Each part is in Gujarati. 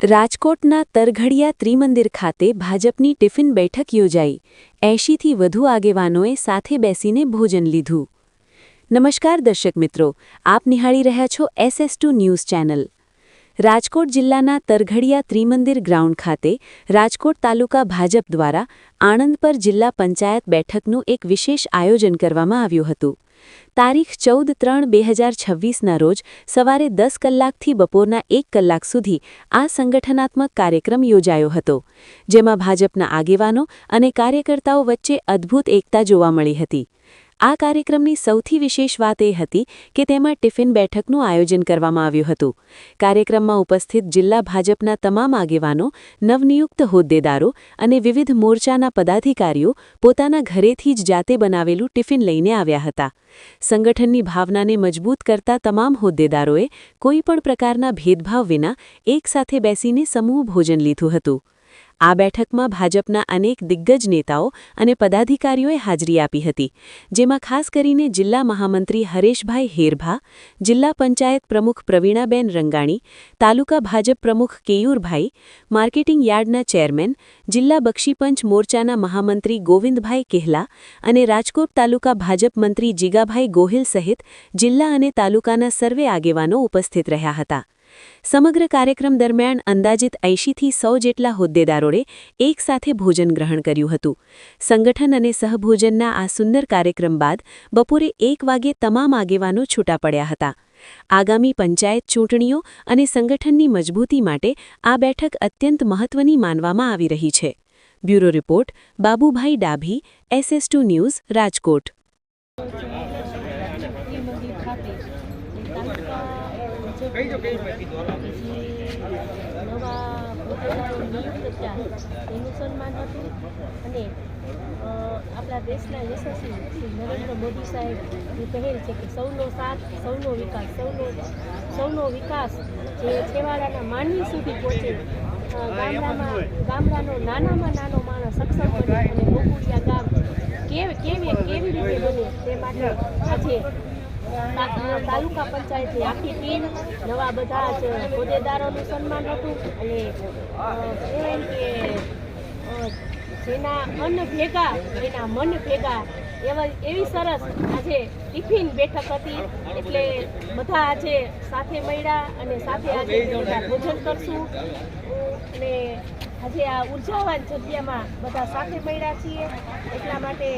રાજકોટના તરઘડિયા ત્રિમંદિર ખાતે ભાજપની ટિફિન બેઠક યોજાઈ 80થી વધુ આગેવાનોએ સાથે બેસીને ભોજન લીધું। નમસ્કાર દર્શક મિત્રો, આપ નિહાળી રહ્યા છો SS2 ન્યૂઝ ચેનલ। રાજકોટ જિલ્લાના તરઘડિયા ત્રિમંદિર ગ્રાઉન્ડ ખાતે રાજકોટ તાલુકા ભાજપ દ્વારા આણંદ પર જિલ્લા પંચાયત બેઠકનું એક વિશેષ આયોજન કરવામાં આવ્યું હતું। તારીખ 14/3/2026ના રોજ સવારે 10 કલાકથી બપોરના 1 કલાક સુધી આ સંગઠનાત્મક કાર્યક્રમ યોજાયો હતો, જેમાં ભાજપના આગેવાનો અને કાર્યકર્તાઓ વચ્ચે અદ્ભુત એકતા જોવા મળી હતી। આ કાર્યક્રમની સૌથી વિશેષ વાત એ હતી કે તેમાં ટિફિન બેઠકનું આયોજન કરવામાં આવ્યું હતું। કાર્યક્રમમાં ઉપસ્થિત જિલ્લા ભાજપના તમામ આગેવાનો, નવનિયુક્ત હોદ્દેદારો અને વિવિધ મોરચાના પદાધિકારીઓ પોતાના ઘરેથી જ જાતે બનાવેલું ટિફિન લઈને આવ્યા હતા। સંગઠનની ભાવનાને મજબૂત કરતા તમામ હોદ્દેદારોએ કોઈપણ પ્રકારના ભેદભાવ વિના એકસાથે બેસીને સમૂહ ભોજન લીધું હતું। આ બેઠકમાં ભાજપના અનેક દિગ્ગજ નેતાઓ અને પદાધિકારીઓએ હાજરી આપી હતી, જેમાં ખાસ કરીને જિલ્લા મહામંત્રી હરેશભાઈ હેરભા, જિલ્લા પંચાયત પ્રમુખ પ્રવીણાબેન રંગાણી, તાલુકા ભાજપ પ્રમુખ કેયુરભાઈ, માર્કેટિંગ યાર્ડના ચેરમેન, જિલ્લા બક્ષીપંચ મોરચાના મહામંત્રી ગોવિંદભાઈ કેહલા અને રાજકોટ તાલુકા ભાજપ મંત્રી જીગાભાઈ ગોહિલ સહિત જિલ્લા અને તાલુકાના સર્વે આગેવાનો ઉપસ્થિત રહ્યા હતા। સમગ્ર કાર્યક્રમ દરમિયાન અંદાજિત 80થી 100 જેટલા હોદ્દેદારોએ એકસાથે ભોજન ગ્રહણ કર્યું હતું। સંગઠન અને સહભોજનના આ સુંદર કાર્યક્રમ બાદ બપોરે 1 વાગે તમામ આગેવાનો છૂટા પડ્યા હતા। આગામી પંચાયત ચૂંટણીઓ અને સંગઠનની મજબૂતી માટે આ બેઠક અત્યંત મહત્વની માનવામાં આવી રહી છે। Bureau report Babubhai Dabhi, SS2 news, Rajkot. સન્માન હતું અને આપણા દેશના યશસ્વી શ્રી નરેન્દ્ર મોદી સાહેબની પહેલ છે કે સૌનો સાથ, સૌનો વિકાસ, સૌનો વિકાસ જે છેવાડાના માનવી સુધી પહોંચે, ગામડાનો નાનામાં નાનો માણસ સક્ષમ બને અને ગોકુળિયા ગામ કેવી રીતે બને તે માટે આજે તાલુકા પંચાયતની આખી ટીમ, નવા બધા જ હોદ્દેદારોનું સન્માન હતું અને કહેવાય કે જેના અન્ન ભેગા એના મન ભેગા એવી સરસ આજે ટિફિન બેઠક હતી। એટલે બધા આજે સાથે મળ્યા અને સાથે આજે બધા ભોજન કરશું અને આજે આ ઉર્જાવાન જગ્યામાં બધા સાથે મળ્યા છીએ। એટલા માટે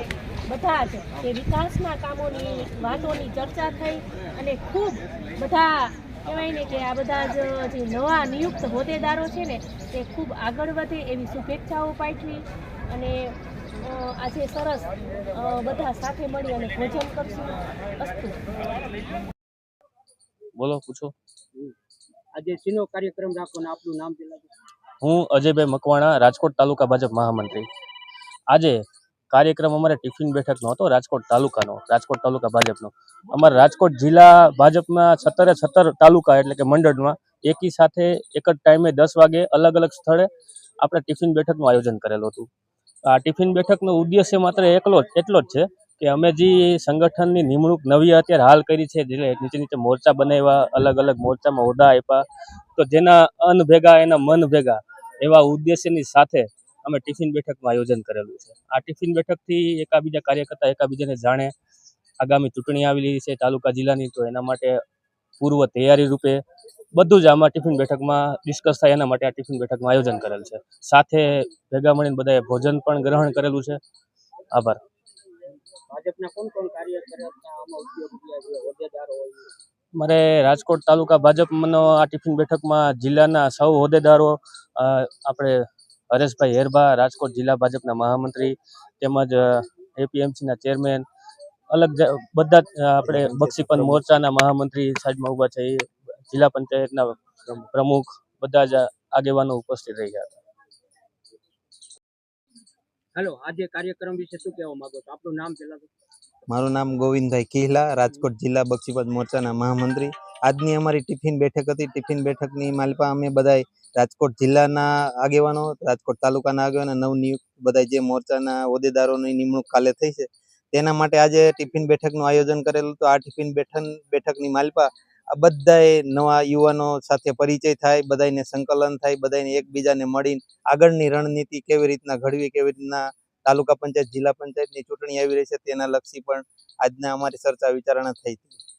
બધા જ જે વિકાસના કામોની વાતોની ચર્ચા થઈ અને ખૂબ બધા કહેવાય ને કે આ બધા જ જે નવા નિયુક્ત હોદ્દેદારો છે ને તે ખૂબ આગળ વધે એવી શુભેચ્છાઓ પાઠવી અને આજે સરસ બધા સાથે મળી અને ભોજન કરશું। અસ્તુ। બોલો, પૂછો। આજે શેનો કાર્યક્રમ રાખવાનો, આપનું નામ પેલા? હું અજયભાઈ મકવાણા, રાજકોટ તાલુકા ભાજપ મહામંત્રી। આજે કાર્યક્રમ અમારે ટિફિન બેઠકનો હતો, રાજકોટ તાલુકા ભાજપનો। અમારા રાજકોટ જિલ્લા ભાજપના 76 તાલુકા એટલે કે મંડળમાં એકી સાથે એક જ ટાઈમે 10 વાગે અલગ અલગ સ્થળે આપણે ટિફિન બેઠકનું આયોજન કરેલું હતું। આ ટિફિન બેઠકનો ઉદ્દેશ્ય માત્ર એટલો જ છે કે અમે જે સંગઠનની નિમણૂક નવી અત્યારે હાલ કરી છે, જે નીચે મોરચા બનાવ્યા, અલગ અલગ મોરચામાં હોદ્દા આપ્યા, તો જેના અન્ન ભેગા એના મન ભેગા એવા ઉદ્દેશ્યની સાથે અમે ટિફિન બેઠકનું આયોજન કરેલું છે। આ ટિફિન બેઠકથી એકાબીજા કાર્યકર્તા એકાબીજાને જાણે, આગામી ચૂંટણી આવેલી છે તાલુકા જિલ્લાની, તો એના માટે પૂર્વ તૈયારી રૂપે બધું જ આમાં ટિફિન બેઠકમાં ડિસ્કસ થાય એના માટે આ ટિફિન બેઠકનું આયોજન કરેલ છે। સાથે ભેગા મળીને બધાએ ભોજન પણ ગ્રહણ કરેલું છે। આભાર। ભાજપના કોણ કાર્યકર્તા આમાં ઉપયોગ થયા છે, હોદ્દેદારો? મારે રાજકોટ તાલુકા ભાજપનો આ ટિફિન બેઠકમાં જિલ્લાના સૌ હોદ્દેદારો, આપણે હરેશભાઈ હેરભા, રાજકોટ જિલ્લા ભાજપના મહામંત્રી, તેમજ APMCના ચેરમેન, અલગ બધા આપણે બક્ષીપંચ મોરચાના મહામંત્રી સાઈડમાં ઊભા છે, જિલ્લા પંચાયતના પ્રમુખ, બધા જ આગેવાનો ઉપસ્થિત રહ્યા હતા। હેલો, આજે કાર્યક્રમ વિશે શું કહેવા માંગો છો? આપનું નામ પેલા? મારું નામ ગોવિંદભાઈ કેહલા, રાજકોટ જિલ્લા બક્ષીપંચ મોરચાના મહામંત્રી। આજની અમારી ટિફિન બેઠક હતી। ટિફિન બેઠકની માલપા અમે બધાય રાજકોટ જિલ્લાના આગેવાનો, રાજકોટ તાલુકાના આગેવાનો, નવનિયુક્ત બધા જે મોરચાના હોદ્દેદારોની નિમણૂક કાલે થઈ છે તેના માટે આજે ટિફિન બેઠકનું આયોજન કરેલું હતું। આ ટિફિન બેઠકની માલપા આ બધાએ નવા યુવાનો સાથે પરિચય થાય, બધાને સંકલન થાય, બધાને એકબીજાને મળીને આગળની રણનીતિ કેવી રીતના ઘડવી, કેવી રીતના તાલુકા પંચાયત જિલ્લા પંચાયતની ચૂંટણી આવી રહી છે તેના લક્ષી પણ આજના અમારી ચર્ચા વિચારણા થઈ હતી.